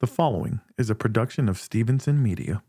The following is a production of Stevenson Media.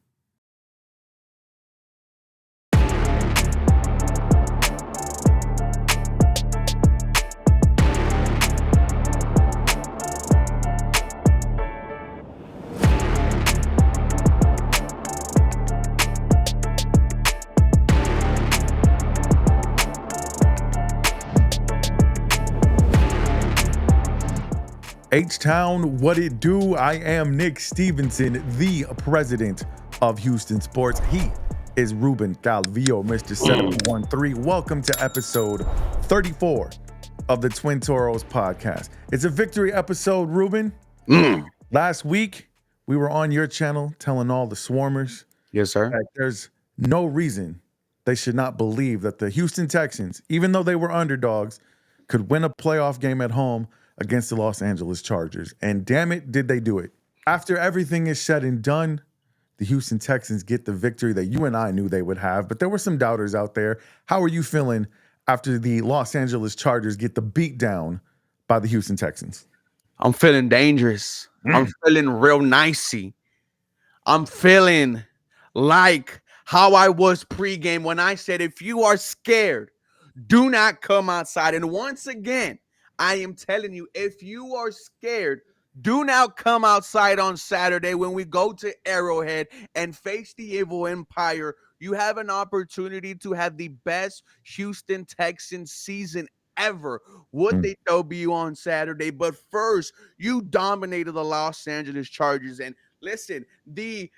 H-Town, what it do? I am Nick Stevenson, the president of Houston Sports. He is Ruben Galvio, Mr. 713. Welcome to episode 34 of the Twin Toros podcast. It's a victory episode, Ruben. Last week, we were on your channel telling all the swarmers Yes, sir. that there's no reason they should not believe that the Houston Texans, even though they were underdogs, could win a playoff game at home against the Los Angeles Chargers. And damn it, did they do it. After everything is said and done, the Houston Texans get the victory that you and I knew they would have, but there were some doubters out there. How are you feeling after the Los Angeles Chargers get the beat down by the Houston Texans? I'm feeling dangerous. I'm feeling real nicey. I'm feeling like how I was pregame when I said, if you are scared, do not come outside. And once again, I am telling you, if you are scared, do not come outside on Saturday when we go to Arrowhead and face the evil empire. You have an opportunity to have the best Houston Texans season ever. Would they W on Saturday? But first, you dominated the Los Angeles Chargers. And listen, the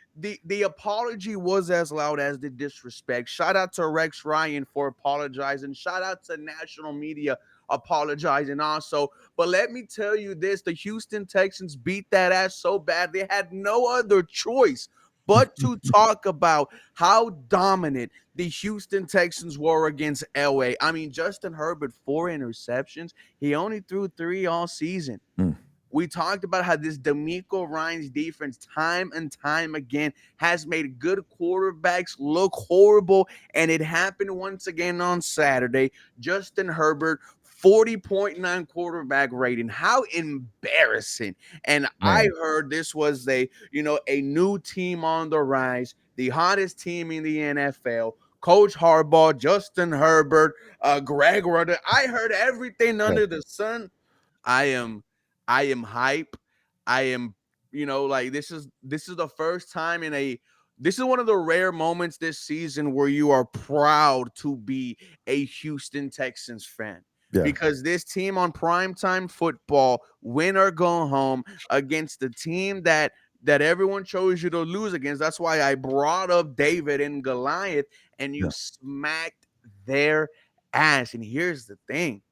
apology was as loud as the disrespect. Shout out to Rex Ryan for apologizing. Shout out to national media apologizing also. But let me tell you this, the Houston Texans beat that ass so bad they had no other choice but to talk about how dominant the Houston Texans were against LA. I mean, Justin Herbert, 4 interceptions. He only threw 3 all season. We talked about how this D'Amico Ryans defense time and time again has made good quarterbacks look horrible, and it happened once again on Saturday. Justin Herbert, 40.9 quarterback rating. How embarrassing. And I heard this was a new team on the rise, the hottest team in the NFL. Coach Harbaugh, Justin Herbert, Greg Rudder. I heard everything under the sun. I am hype. I am, this is the first time this is one of the rare moments this season where you are proud to be a Houston Texans fan. Because this team on primetime football, win or go home against the team that everyone chose you to lose against. That's why I brought up David and Goliath, and you smacked their ass. And here's the thing.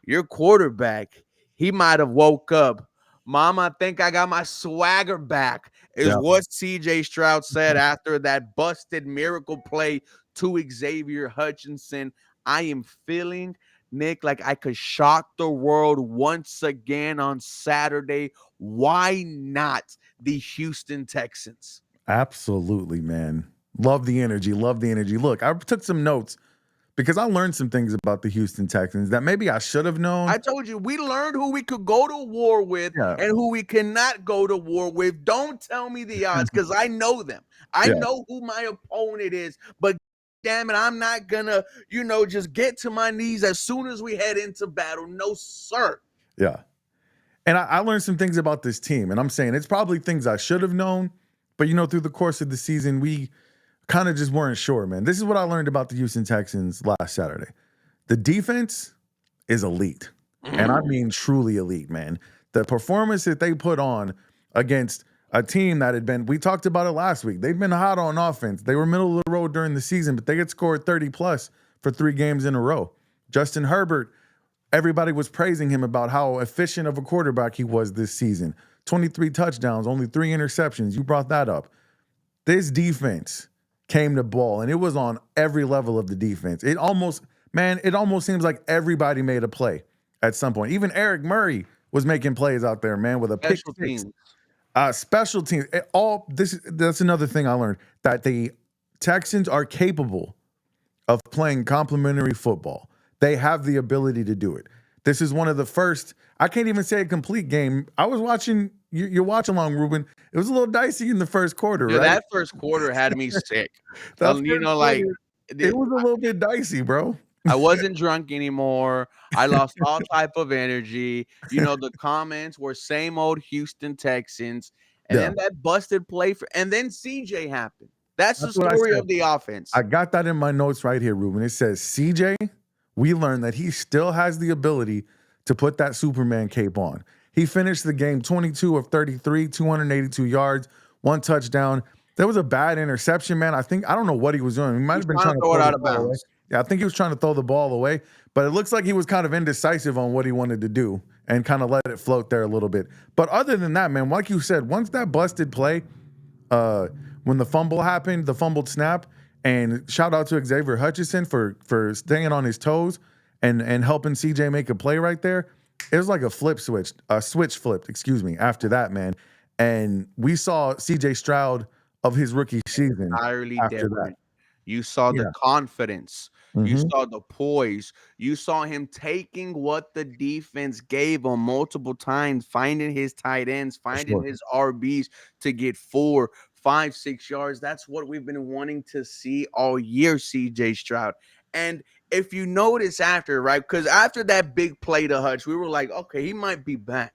Your quarterback, he might have woke up. Mom, I think I got my swagger back, is what CJ Stroud said after that busted miracle play to Xavier Hutchinson. I am feeling, Nick, like I could shock the world once again on Saturday. Why not the Houston Texans? Absolutely, man. Love the energy. Love the energy. Look, I took some notes because I learned some things about the Houston Texans that maybe I should have known. I told you, we learned who we could go to war with and who we cannot go to war with. Don't tell me the odds, because I know them. I know who my opponent is, but damn it, I'm not gonna, just get to my knees as soon as we head into battle. No, sir. Yeah. And I learned some things about this team, and I'm saying it's probably things I should have known, but through the course of the season, we kind of just weren't sure, man. This is what I learned about the Houston Texans last Saturday. The defense is elite, and I mean truly elite, man. The performance that they put on against a team that had been, we talked about it last week, they've been hot on offense. They were middle of the road during the season, but they had scored 30+ for 3 games in a row. Justin Herbert, everybody was praising him about how efficient of a quarterback he was this season. 23 touchdowns, only 3 interceptions. You brought that up. This defense came to ball, and it was on every level of the defense. It almost seems like everybody made a play at some point. Even Eric Murray was making plays out there, man, with a pick six. Special teams. That's another thing I learned, that the Texans are capable of playing complementary football. They have the ability to do it. This is one of the first, I can't even say a complete game. I was watching, you're watching along, Ruben. It was a little dicey in the first quarter, Dude, right? that first quarter had me sick. That You first know, like quarter, it was a little bit dicey, bro. I wasn't drunk anymore. I lost all type of energy. You know, the comments were same old Houston Texans. And Yeah, then that busted play and then CJ happened. That's the that's what I story said. of the offense. I got that in my notes right here, Ruben. It says CJ, we learned that he still has the ability to put that Superman cape on. He finished the game 22 of 33, 282 yards, one touchdown. There was a bad interception, man. I don't know what he was doing. He might He's have been trying trying to to throw it throw the out of ball away. bounds. Yeah, I think he was trying to throw the ball away, but it looks like he was kind of indecisive on what he wanted to do and kind of let it float there a little bit. But other than that, man, like you said, once that busted play, uh, when the fumble happened, the fumbled snap, and shout out to Xavier Hutchinson for staying on his toes and helping CJ make a play right there. It was like a switch flipped, excuse me, after that, man. And we saw CJ Stroud of his rookie season Entirely after that. different. You saw the Yeah. confidence. You Mm-hmm. saw the poise. You saw him taking what the defense gave him multiple times, finding his tight ends, For finding sure. his RBs to get 4, 5, 6 yards. That's what we've been wanting to see all year, CJ Stroud. And if you notice after, right, because after that big play to Hutch, we were like, okay, he might be back.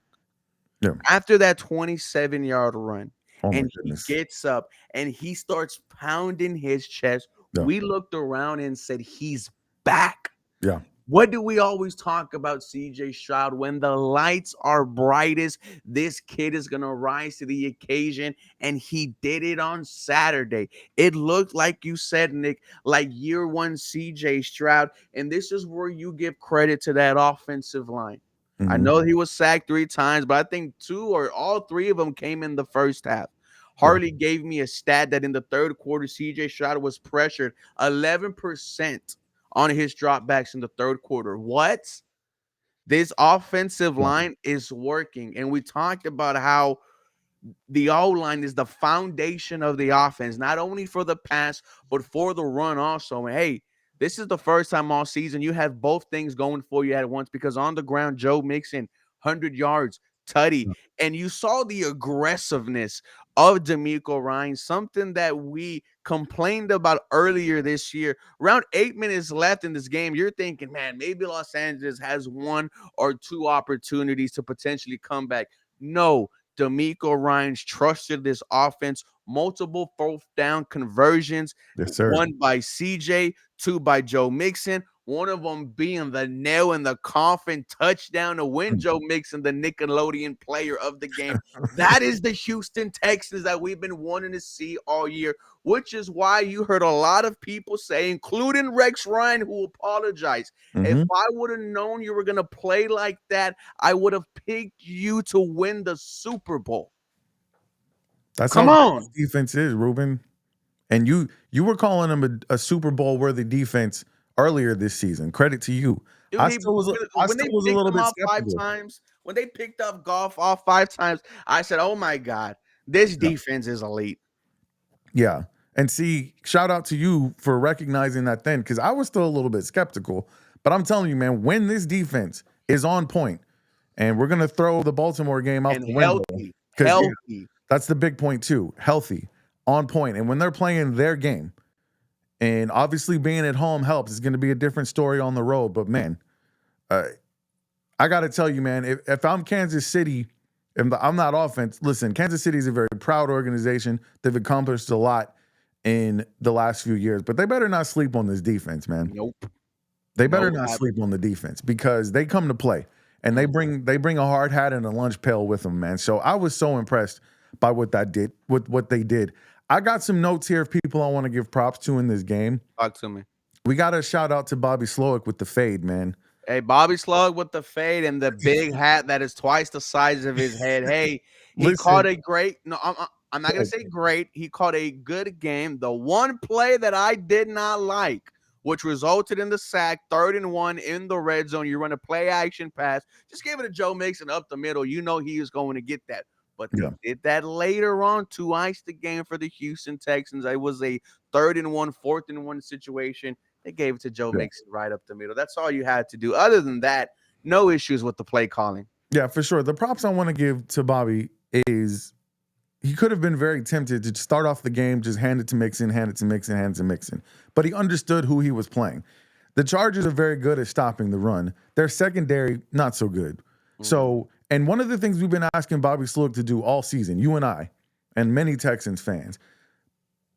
Yeah. After that 27-yard run, Oh my and he goodness. gets up and he starts pounding his chest, Yeah. we looked around and said, he's back. Yeah. What do we always talk about CJ Stroud? When the lights are brightest, this kid is going to rise to the occasion, and he did it on Saturday. It looked like you said, Nick, like year one CJ Stroud, and this is where you give credit to that offensive line. I Mm-hmm. know he was sacked 3 times, but I think 2 or all 3 of them came in the first half. Yeah. Harley gave me a stat that in the third quarter, CJ Stroud was pressured 11% on his dropbacks in the third quarter. What? This offensive Yeah. line is working. And we talked about how the O-line is the foundation of the offense, not only for the pass, but for the run also. And hey, this is the first time all season you have both things going for you at once, because on the ground, Joe Mixon, 100 yards, tutty. Yeah. And you saw the aggressiveness of D'Amico Ryan, something that we complained about earlier this year. Around 8 minutes left in this game, you're thinking, man, maybe Los Angeles has 1 or 2 opportunities to potentially come back. No, D'Amico Ryans trusted this offense, multiple fourth down conversions, Yes, sir. 1 by CJ, 2 by Joe Mixon, one of them being the nail in the coffin touchdown to win Joe Mixon the Nickelodeon player of the game. That is the Houston Texans that we've been wanting to see all year, which is why you heard a lot of people say, including Rex Ryan, who apologized. If Mm-hmm. I would have known you were going to play like that, I would have picked you to win the Super Bowl. That's how Come good on. this defense is, Ruben. And you were calling them a Super Bowl worthy defense earlier this season. Credit to you. Dude, I still was when they a picked little him bit off 5 skeptical. times, when they picked up Goff off 5 times, I said, "Oh my God, this Yeah. defense is elite." Yeah. And see, shout out to you for recognizing that then, because I was still a little bit skeptical. But I'm telling you, man, when this defense is on point, and we're gonna throw the Baltimore game out And the window, because yeah, healthy. that's the big point too. Healthy, on point. And when they're playing their game, and obviously being at home helps, it's gonna be a different story on the road. But man, uh, I got to tell you, man, if I'm Kansas City, if I'm not offense, listen, Kansas City is a very proud organization. They've accomplished a lot in the last few years, but they better not sleep on this defense, man. Nope. They better No not habit. sleep on the defense because they come to play and they bring a hard hat and a lunch pail with them, man. So I was so impressed by what they did. I got some notes here of people I want to give props to in this game. Talk to me. We got a shout out to Bobby Slowick with the fade, man. Hey, Bobby Slug with the fade and the big hat that is twice the size of his head. Hey, he Listen, caught a great. No, I'm not gonna say great. He caught a good game. The one play that I did not like, which resulted in the sack, 3rd-and-1 in the red zone. You run a play action pass. Just give it to Joe Mixon up the middle. You know he is going to get that. But they yeah, did that later on to ice the game for the Houston Texans. It was a 3rd-and-1, 4th-and-1 situation. They gave it to Joe yeah, Mixon right up the middle. That's all you had to do. Other than that, No issues with the play calling. Yeah, for sure. The props I want to give to Bobby is he could have been very tempted to start off the game, just hand it to Mixon, hand it to Mixon, hand it to Mixon. But he understood who he was playing. The Chargers are very good at stopping the run. Their secondary, not so good. So, and one of the things we've been asking Bobby Slook to do all season, you and I, and many Texans fans,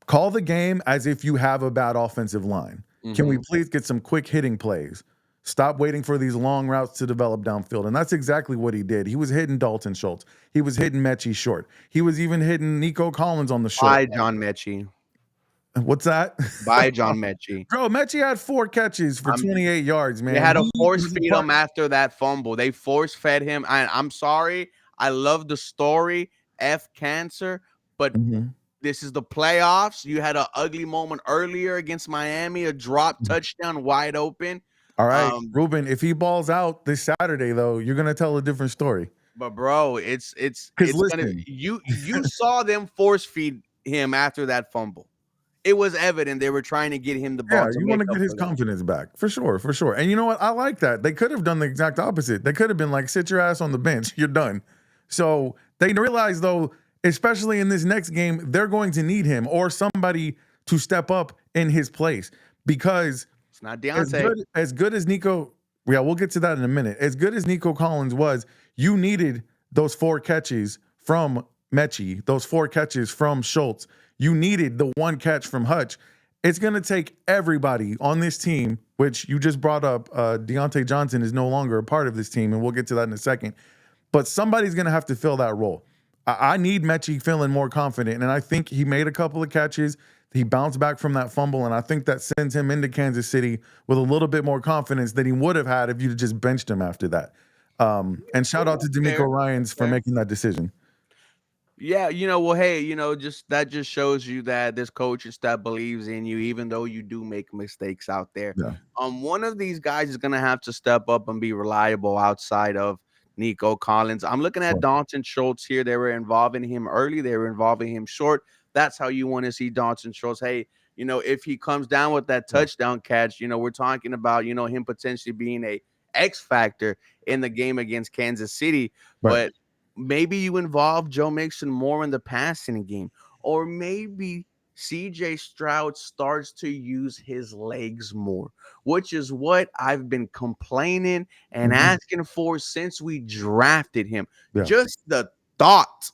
call the game as if you have a bad offensive line. Can we please get some quick hitting plays? Stop waiting for these long routes to develop downfield. And that's exactly what he did. He was hitting Dalton Schultz. He was hitting Mechie short. He was even hitting Nico Collins on the short. By John Mechie. What's that? By John Mechie. Bro, Mechie had 4 catches for 28 yards, man. They had to He force was feed him after that fumble. They force fed him. I'm sorry. I love the story. F cancer. But this is the playoffs. You had an ugly moment earlier against Miami, a drop touchdown wide open. All right, Ruben, if he balls out this Saturday, though, you're going to tell a different story. But, bro, it's listen. gonna, you saw them force feed him after that fumble. It was evident they were trying to get him the ball. Yeah, you want to get his confidence back. For sure, for sure. And you know what? I like that. They could have done the exact opposite. They could have been like, sit your ass on the bench. You're done. So they realize, though, especially in this next game, they're going to need him or somebody to step up in his place because it's not Deontay. As good as Nico, yeah, we'll get to that in a minute. As good as Nico Collins was, you needed those 4 catches from Mechie, those 4 catches from Schultz. You needed the 1 catch from Hutch. It's going to take everybody on this team, which you just brought up. Deontay Johnson is no longer a part of this team, and we'll get to that in a second. But somebody's going to have to fill that role. I need Mechie feeling more confident, and I think he made a couple of catches. He bounced back from that fumble, and I think that sends him into Kansas City with a little bit more confidence than he would have had if you'd just benched him after that. And shout out to D'Amico Ryans for making that decision. Yeah, well, hey, that just shows you that this coaching staff believes in you, even though you do make mistakes out there. Yeah. One of these guys is gonna have to step up and be reliable outside of Nico Collins. I'm looking at Dalton Schultz here. They were involving him early. They were involving him short. That's how you want to see Dalton Schultz. Hey, if he comes down with that touchdown catch, we're talking about, him potentially being a X factor in the game against Kansas City. Right. But maybe you involve Joe Mixon more in the passing game, or maybe CJ Stroud starts to use his legs more, which is what I've been complaining and asking for since we drafted him. Yeah. Just the thought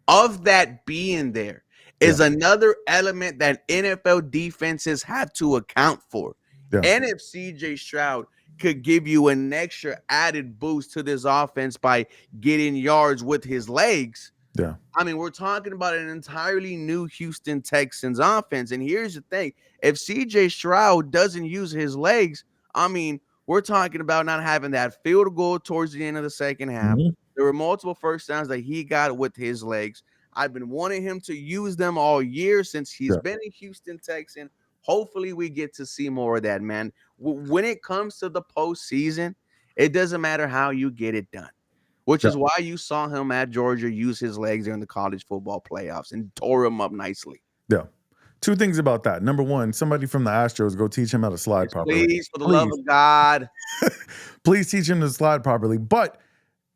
of that being there is another element that NFL defenses have to account for. Yeah. And if CJ Stroud could give you an extra added boost to this offense by getting yards with his legs. Yeah. I mean, we're talking about an entirely new Houston Texans offense. And here's the thing. If CJ Stroud doesn't use his legs, I mean, we're talking about not having that field goal towards the end of the second half. There were multiple first downs that he got with his legs. I've been wanting him to use them all year since he's been a Houston Texan. Hopefully we get to see more of that, man. When it comes to the postseason, it doesn't matter how you get it done, which is why you saw him at Georgia use his legs during the college football playoffs and tore him up nicely. Yeah. 2 things about that. Number 1, somebody from the Astros go teach him how to slide properly. Please, for the love of God. Please teach him to slide properly. But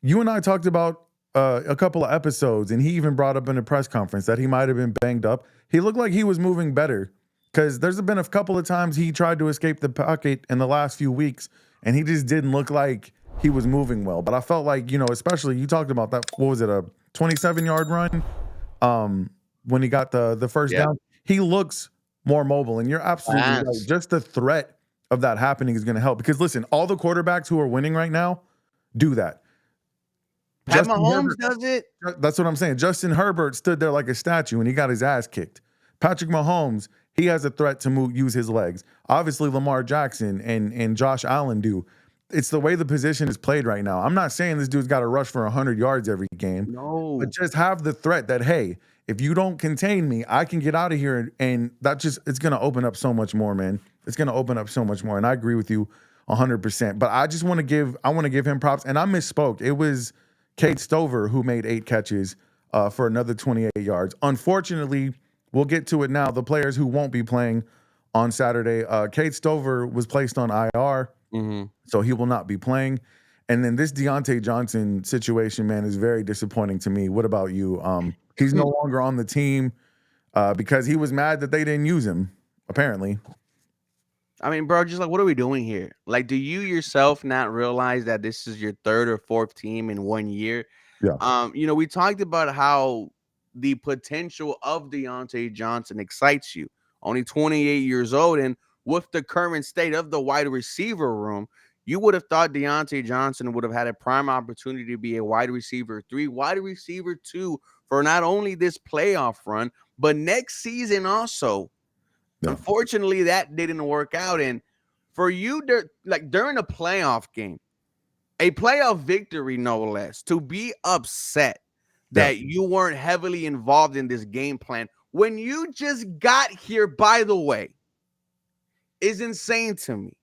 you and I talked about a couple of episodes, and he even brought up in a press conference that he might have been banged up. He looked like he was moving better. Because there's been a couple of times he tried to escape the pocket in the last few weeks, and he just didn't look like he was moving well. But I felt like, especially you talked about that, what was it, a 27-yard run when he got the first down? He looks more mobile, and you're absolutely right. Just the threat of that happening is going to help. Because, listen, all the quarterbacks who are winning right now do that. Pat Mahomes does it. That's what I'm saying. Justin Herbert stood there like a statue, and he got his ass kicked. Patrick Mahomes, he has a threat to use his legs. Obviously, Lamar Jackson and Josh Allen do. It's the way the position is played right now. I'm not saying this dude's got to rush for 100 yards every game. No. But just have the threat that, hey, if you don't contain me, I can get out of here. And that it's going to open up so much more, man. It's going to open up so much more. And I agree with you 100%. But I just want to give him props. And I misspoke. It was Kate Stover who made 8 catches for another 28 yards. Unfortunately, we'll get to it now. The players who won't be playing on Saturday, Kate Stover was placed on IR, so he will not be playing. And then this Deontay Johnson situation, man, is very disappointing to me. What about you? He's no longer on the team because he was mad that they didn't use him, apparently. I mean, bro, just like, what are we doing here? Like, do you yourself not realize that this is your third or fourth team in 1 year? Yeah. We talked about how the potential of Deontay Johnson excites you. Only 28 years old, and with the current state of the wide receiver room, you would have thought Deontay Johnson would have had a prime opportunity to be a wide receiver 3, wide receiver 2 for not only this playoff run, but next season also. Yeah. Unfortunately, that didn't work out. And for you, during a playoff game, a playoff victory, no less, to be upset Yeah. that you weren't heavily involved in this game plan when you just got here, by the way, is insane to me.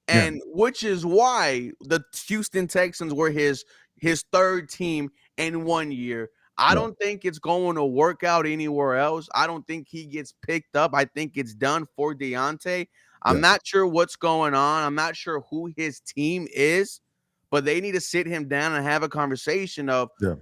Yeah. And which is why the Houston Texans were his third team in 1 year. I Yeah. don't think it's going to work out anywhere else. I don't think he gets picked up. I think it's done for Deontay. I'm Yeah. not sure what's going on. I'm not sure who his team is, but they need to sit him down and have a conversation of, Yeah.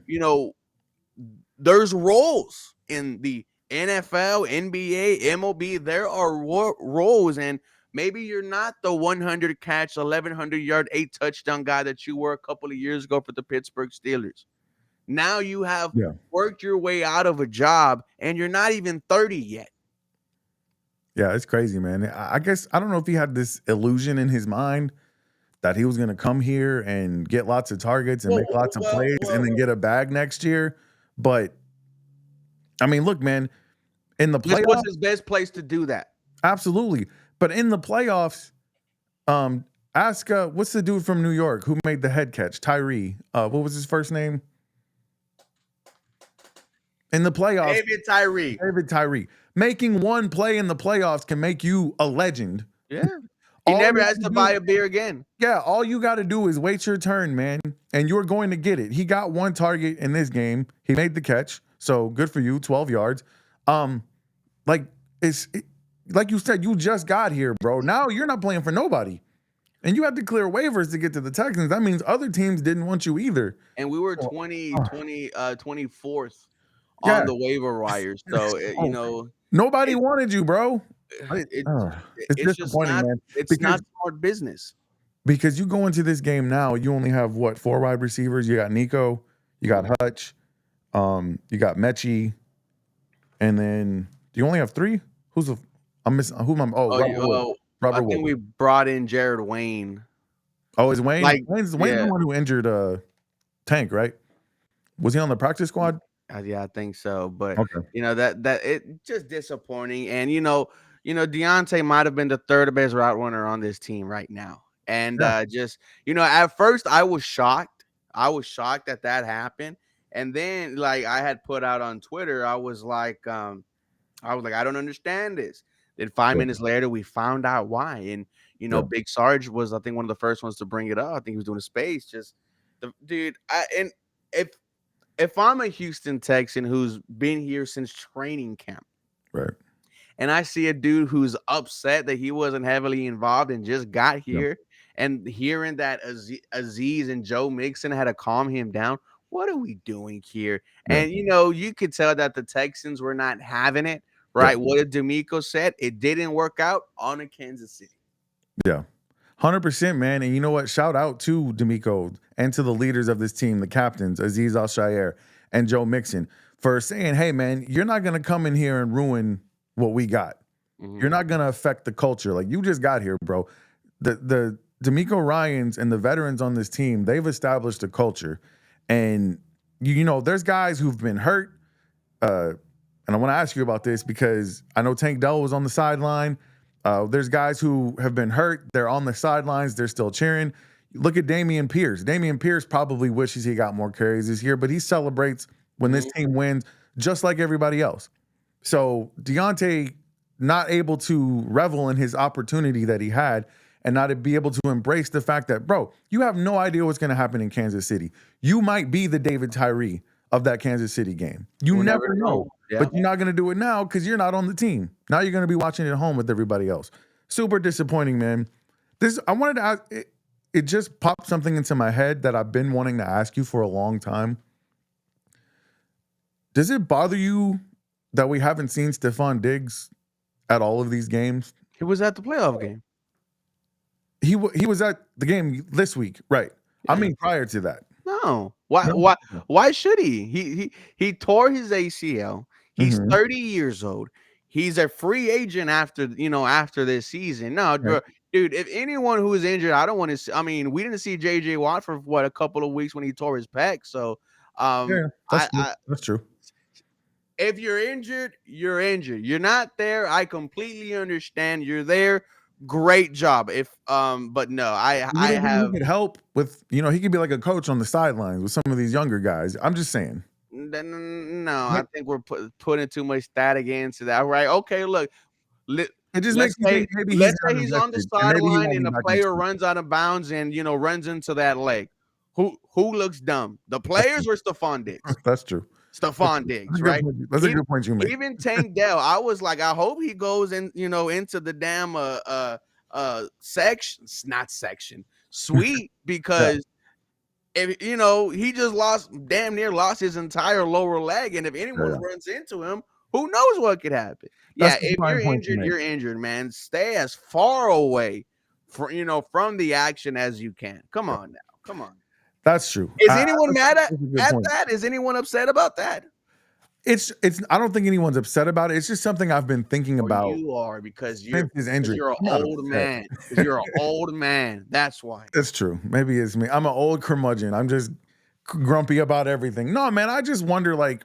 there's roles in the NFL, NBA, MLB. There are roles, and maybe you're not the 100 catch, 1,100 yard, 8 touchdown guy that you were a couple of years ago for the Pittsburgh Steelers. Now you have Yeah. worked your way out of a job, and you're not even 30 yet. Yeah, it's crazy, man. I guess I don't know if he had this illusion in his mind that he was going to come here and get lots of targets and make lots of plays and then get a bag next year. But I mean, look, man, in the This playoffs, was his best place to do that. absolutely. But in the playoffs, ask what's the dude from New York who made the head catch? Tyree. What was his first name? In the playoffs, David Tyree. Making one play in the playoffs can make you a legend. Yeah. He All never you has have to do- buy a beer again. Yeah, all you got to do is wait your turn, man, and you're going to get it. He got one target in this game. He made the catch, so good for you, 12 yards. Like like you said, you just got here, bro. Now you're not playing for nobody, and you had to clear waivers to get to the Texans. That means other teams didn't want you either. And we were Oh, 24th yeah. on the waiver wire. So, Nobody it, wanted you, bro. it, It's it's just disappointing, not, man. it's Because not smart business. Because you go into this game now, you only have what, 4 wide receivers? You got Nico, you got Hutch, you got Mechie, and then do you only have 3? I'm missing who am I? Oh, I Robert think Wood. we brought in Jared Wayne. Oh, is Wayne? Like, Wayne's the yeah. one who injured Tank, right? Was he on the practice squad? Yeah, I think so. But Okay. that it just disappointing. And Deontay might have been the third best route runner on this team right now. And Yeah. at first I was shocked. I was shocked that happened. And then, like, I had put out on Twitter, I was like, I don't understand this. Then 5 minutes later, we found out why. And Big Sarge was, I think, one of the first ones to bring it up. I think he was doing a space. Just the dude. And if I'm a Houston Texan who's been here since training camp, Right. and I see a dude who's upset that he wasn't heavily involved and just got here, and hearing that Aziz and Joe Mixon had to calm him down, what are we doing here? Yeah. And you could tell that the Texans were not having it, right? What did D'Amico said? It didn't work out on a Kansas City. Yeah. 100%, man. And you know what? Shout out to D'Amico and to the leaders of this team, the captains, Aziz Al-Shaair and Joe Mixon, for saying, hey, man, you're not going to come in here and ruin what we got. Mm-hmm. You're not going to affect the culture. Like, you just got here, bro. The D'Amico Ryans and the veterans on this team, they've established a culture. And, there's guys who've been hurt. And I want to ask you about this because I know Tank Dell was on the sideline. There's guys who have been hurt. They're on the sidelines. They're still cheering. Look at Dameon Pierce. Dameon Pierce probably wishes he got more carries this year, but he celebrates when this team wins just like everybody else. So Deontay not able to revel in his opportunity that he had and not to be able to embrace the fact that, bro, you have no idea what's going to happen in Kansas City. You might be the David Tyree of that Kansas City game. You We'll never know. Yeah. But you're not going to do it now because you're not on the team. Now you're going to be watching it at home with everybody else. Super disappointing, man. I wanted to ask, it just popped something into my head that I've been wanting to ask you for a long time. Does it bother you that we haven't seen Stefan Diggs at all of these games? He was at the playoff game. He was at the game this week, right? I mean, prior to that. No. Why No? why why should he? He tore his ACL. He's Mhm. 30 years old. He's a free agent after, after this season. No, Right. dude, if anyone who is injured, I don't want to see, I mean, we didn't see JJ Watt for what, a couple of weeks when he tore his pec. So Yeah, that's true. That's true. if you're injured, you're injured. You're not there. I completely understand. You're there. Great job. But no, You I don't think he have could help with, he could be like a coach on the sidelines with some of these younger guys. I'm just saying. no. I Like, think we're putting too much static into that. Right? Okay. Look. Let, it just let's makes me say think maybe he's let's not say he's on the invested and maybe he sideline won't and be a back next player week. runs out of bounds and runs into that leg. Who looks dumb? The players or Stefan Diggs? That's true. Stefan Diggs, right? That's a good point you make. Even Tank Dell, I was like, I hope he goes in, into the damn section, not section, suite, Yeah, because if he just damn near lost his entire lower leg, and if yeah, anyone yeah. runs into him, who knows what could happen? That's Yeah, the if you're prime point you injured, make. you're injured, man. Stay as far away from the action as you can. Come Yeah, on now, come on. that's true. Is anyone mad That's a good at point. that? Is anyone upset about that? It's I don't think anyone's upset about it. It's just something I've been thinking Or about you are because since his injury. you're an I'm not old upset. man. Because you're an old man. That's why. That's true. Maybe it's me. I'm an old curmudgeon. I'm just grumpy about everything. No, man, I just wonder, like,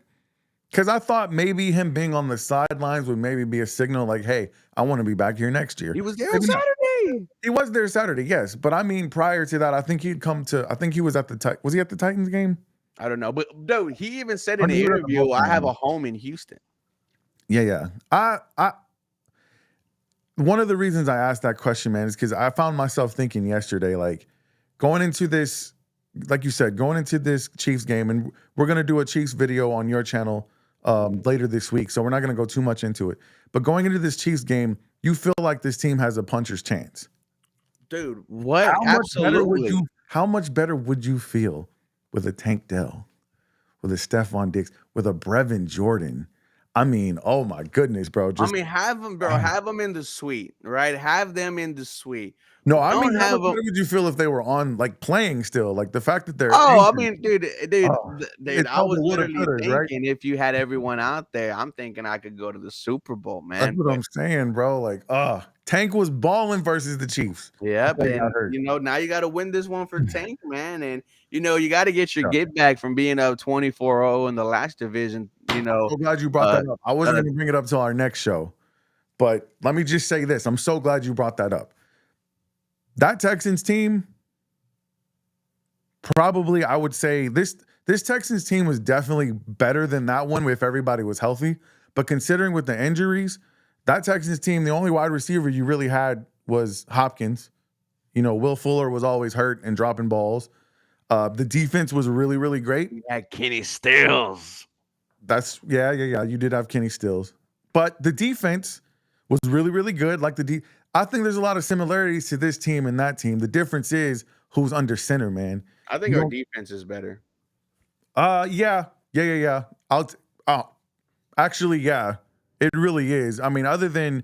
because I thought maybe him being on the sidelines would maybe be a signal like, hey, I want to be back here next year. He was there on Maybe not. Saturday. He was there Saturday, yes. But I mean, prior to that, I think I think he was at was he at the Titans game? I don't know, but dude, he even said Or in he the was at the interview, "I Baltimore have game? a home in Houston." Yeah, yeah. One of the reasons I asked that question, man, is because I found myself thinking yesterday, like, going into this, like you said, going into this Chiefs game, and we're gonna do a Chiefs video on your channel later this week, so we're not gonna go too much into it. But going into this Chiefs game, you feel like this team has a puncher's chance. Dude, what? Absolutely. How much better would you feel with a Tank Dell, with a Stefan Diggs, with a Brevin Jordan? I mean, oh my goodness, bro. I Just mean, have them, bro. Have them in the suite, right? Have them in the suite. no, I mean, Don't how have much them. better would you feel if they were on, like, playing still? Like, the fact that they're Oh, I injured. mean, dude, Oh, it's I all the was woulda, literally couldas, right? thinking if you had everyone out there, I'm thinking I could go to the Super Bowl, That's man. what But I'm saying, bro. Like, Tank was balling versus the Chiefs yep, before he got and hurt. now you got to win this one for Tank, man, and you got to get your Yeah. get back from being up 24-0 in the last division. So glad you brought Uh, that up. I wasn't uh, gonna bring it up till our next show, but let me just say this. I'm so glad you brought that up. That Texans team, probably, I would say this Texans team was definitely better than that one if everybody was healthy. But considering with the injuries, that Texans team, the only wide receiver you really had was Hopkins. Will Fuller was always hurt and dropping balls. The defense was really, really great. you had Kenny Stills. That's yeah. You did have Kenny Stills, but the defense was really, really good. Like I think there's a lot of similarities to this team and that team. The difference is who's under center, man. I think You our don't. defense is better. Yeah. Oh, actually, yeah, it really is. I mean, other than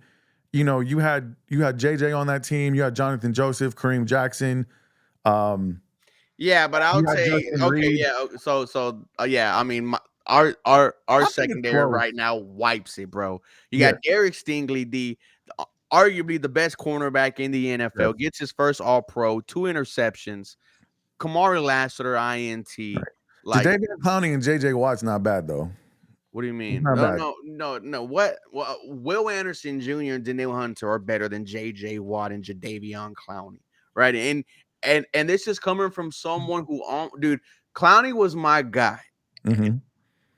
you had JJ on that team. You had Jonathan Joseph, Kareem Jackson. Um, Yeah, but I you would had say Justin okay, Reed. yeah. Yeah. I mean, our I think it's secondary close. right now wipes it, bro. You Yeah. got Derek Stingley, arguably the best cornerback in the Yes. NFL, gets his first All Pro, 2 interceptions. Kamari Lassiter, INT. Right. Like, Jadeveon Clowney and JJ Watt's not bad though. what do you He's mean? not No, bad. no, no, no. What? Well, Will Anderson Jr. and Daniil Hunter are better than J.J. Watt and Jadeveon Clowney, right? And this is coming from someone who, dude, Clowney was my guy. Mm-hmm.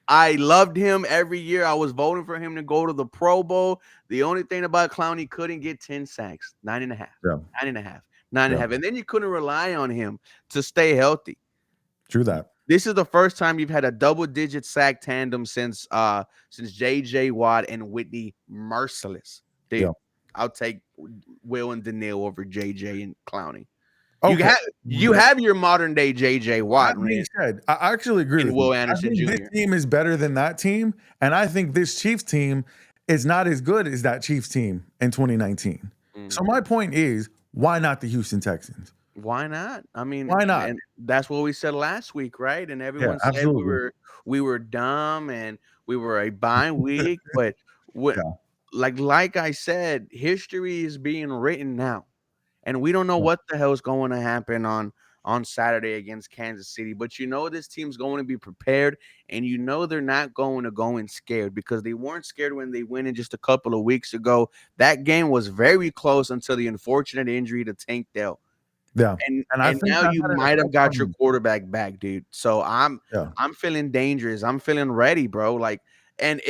I loved him every year. I was voting for him to go to the Pro Bowl. The only thing about Clowney, he couldn't get 10 sacks, 9.5, Yeah. 9.5, 9.5. Yeah. And then you couldn't rely on him to stay healthy. True that. This is the first time you've had a double-digit sack tandem since J.J. Watt and Whitney Merciless. Yeah. Dude, I'll take Will and Daniil over J.J. and Clowney. Okay. You have your modern day JJ Watt, That being man, said, I actually agree and with you. Will I Anderson think this Jr. team is better than that team, and I think this Chiefs team is not as good as that Chiefs team in 2019. So my point is, why not the Houston Texans? Why not? I mean, Why not? and that's what we said last week, right? And Yeah, everyone said absolutely. we were dumb and we were a bye week, but what Yeah, like I said, history is being written now. And we don't know yeah, what the hell is going to happen on Saturday against Kansas City, but you know this team's going to be prepared, and you know they're not going to go in scared because they weren't scared when they went in just a couple of weeks ago. That game was very close until the unfortunate injury to Tank Dell. yeah. And And I and think now that you had an might have effect got on your them. quarterback back, dude. So Yeah, I'm feeling dangerous. I'm feeling ready, bro. Like, and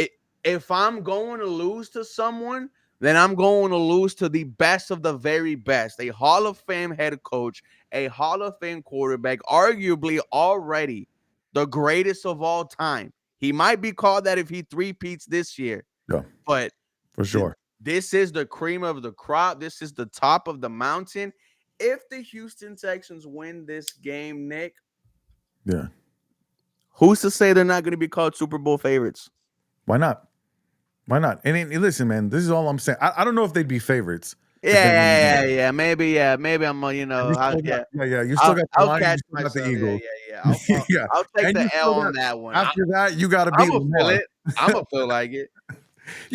if I'm going to lose to someone, then I'm going to lose to the best of the very best. A Hall of Fame head coach, a Hall of Fame quarterback, arguably already the greatest of all time. He might be called that if he three-peats this year, yeah, but for th- sure. this is the cream of the crop. This is the top of the mountain. If the Houston Texans win this game, Nick, Yeah. who's to say they're not going to be called Super Bowl favorites? Why not? Why not? And listen, man, this is all I'm saying. I don't know if they'd be favorites Yeah, if they win the yeah, game. yeah, yeah. Maybe I'm, You still got, yeah. yeah, yeah. You still got the I'll Lions, catch you still got the myself. Yeah, Eagles. yeah, yeah. I'll fall. Yeah. I'll take And the you L still on got that one. after that, you gotta I'm beat gonna feel Lamar. it. I'm gonna feel like it.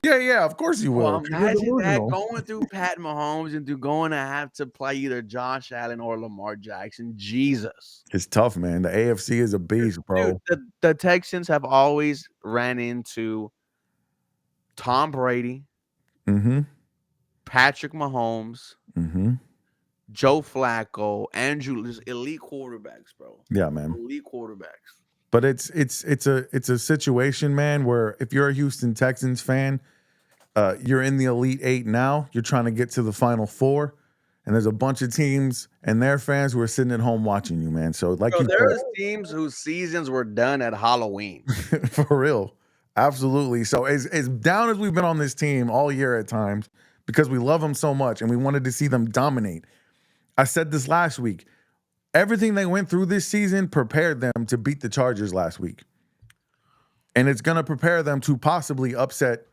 Yeah, yeah, of course you will. Well, 'Cause you're imagine that delusional. going through Pat Mahomes and going to have to play either Josh Allen or Lamar Jackson. Jesus. It's tough, man. The AFC is a beast, Dude, bro. the Texans have always ran into Tom Brady, Mm-hmm. Patrick Mahomes, Mm-hmm. Joe Flacco, Andrew, just elite quarterbacks, bro. Yeah, man. Elite quarterbacks. But it's a situation, man, where if you're a Houston Texans fan, you're in the Elite Eight now. You're trying to get to the Final Four, and there's a bunch of teams and their fans who are sitting at home watching you, man. So, like Bro, you there was teams whose seasons were done at Halloween. said, for real, absolutely. So, as down as we've been on this team all year at times, because we love them so much and we wanted to see them dominate. I said this last week. Everything they went through this season prepared them to beat the Chargers last week. And it's going to prepare them to possibly upset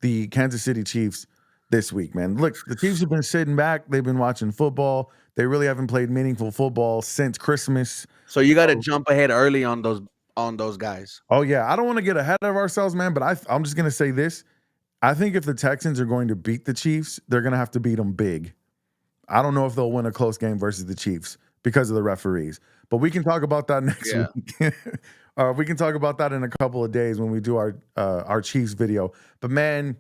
the Kansas City Chiefs this week, man. Look, the Chiefs have been sitting back. They've been watching football. They really haven't played meaningful football since Christmas. So you got to jump ahead early on those guys. Oh, yeah. I don't want to get ahead of ourselves, man, but I'm just going to say this. I think if the Texans are going to beat the Chiefs, they're going to have to beat them big. I don't know if they'll win a close game versus the Chiefs because of the referees, but we can talk about that next Yeah. week. We can talk about that in a couple of days when we do our Chiefs video. But man,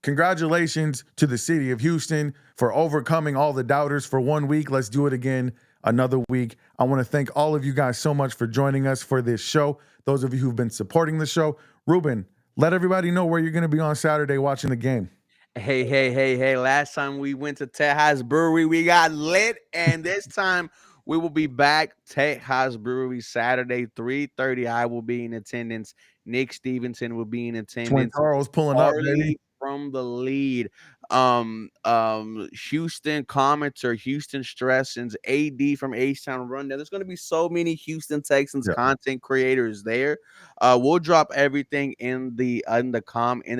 congratulations to the city of Houston for overcoming all the doubters for 1 week. Let's do it again another week. I want to thank all of you guys so much for joining us for this show. Those of you who've been supporting the show. Ruben, let everybody know where you're going to be on Saturday watching the game. Hey. Last time we went to TEJAS Brewery, we got lit. And this time we will be back. TEJAS Brewery, Saturday, 3:30. I will be in attendance. Nick Stevenson will be in Twin attendance. Toros pulling up, baby. Harley from the lead. Houston commenter, Houston Stressins, AD from H-Town Rundown. There's going to be so many Houston Texans Yeah. content creators there. We'll drop everything in the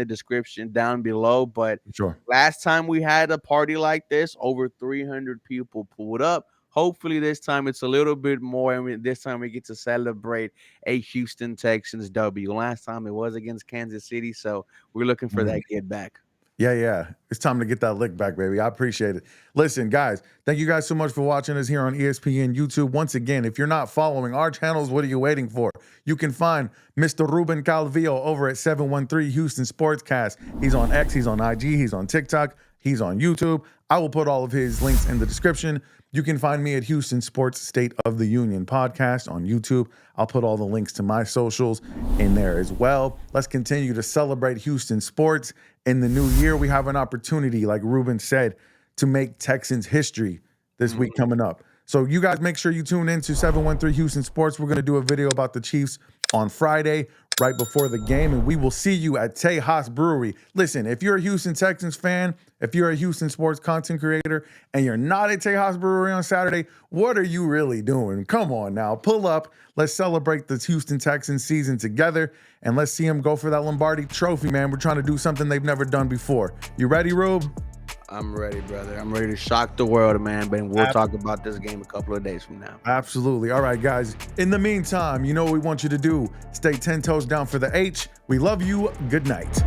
description down below. But Sure. last time we had a party like this, over 300 people pulled up. Hopefully this time it's a little bit more, and this time we get to celebrate a Houston Texans W. Last time it was against Kansas City, so we're looking for that get back. Yeah. It's time to get that lick back, baby. I appreciate it. Listen, guys, thank you guys so much for watching us here on ESPN YouTube. Once again, if you're not following our channels, what are you waiting for? You can find Mr. Ruben Calvillo over at 713 Houston Sportscast. He's on X, he's on IG, he's on TikTok, he's on YouTube. I will put all of his links in the description. You can find me at Houston Sports State of the Union podcast on YouTube. I'll put all the links to my socials in there as well. Let's continue to celebrate Houston sports. In the new year, we have an opportunity, like Ruben said, to make Texans history this week coming up. So you guys make sure you tune in to 713 Houston Sports. We're going to do a video about the Chiefs on Friday. right before the game, and we will see you at TEJAS Brewery. Listen, if you're a Houston Texans fan, if you're a Houston sports content creator, and you're not at TEJAS Brewery on Saturday, what are you really doing? Come on now, pull up. Let's celebrate the Houston Texans season together, and let's see them go for that Lombardi trophy, man. We're trying to do something they've never done before. You ready, Rube? I'm ready, brother. I'm ready to shock the world, man. But we'll talk about this game a couple of days from now. Absolutely. All right, guys. In the meantime, you know what we want you to do. Stay 10 toes down for the H. We love you. Good night.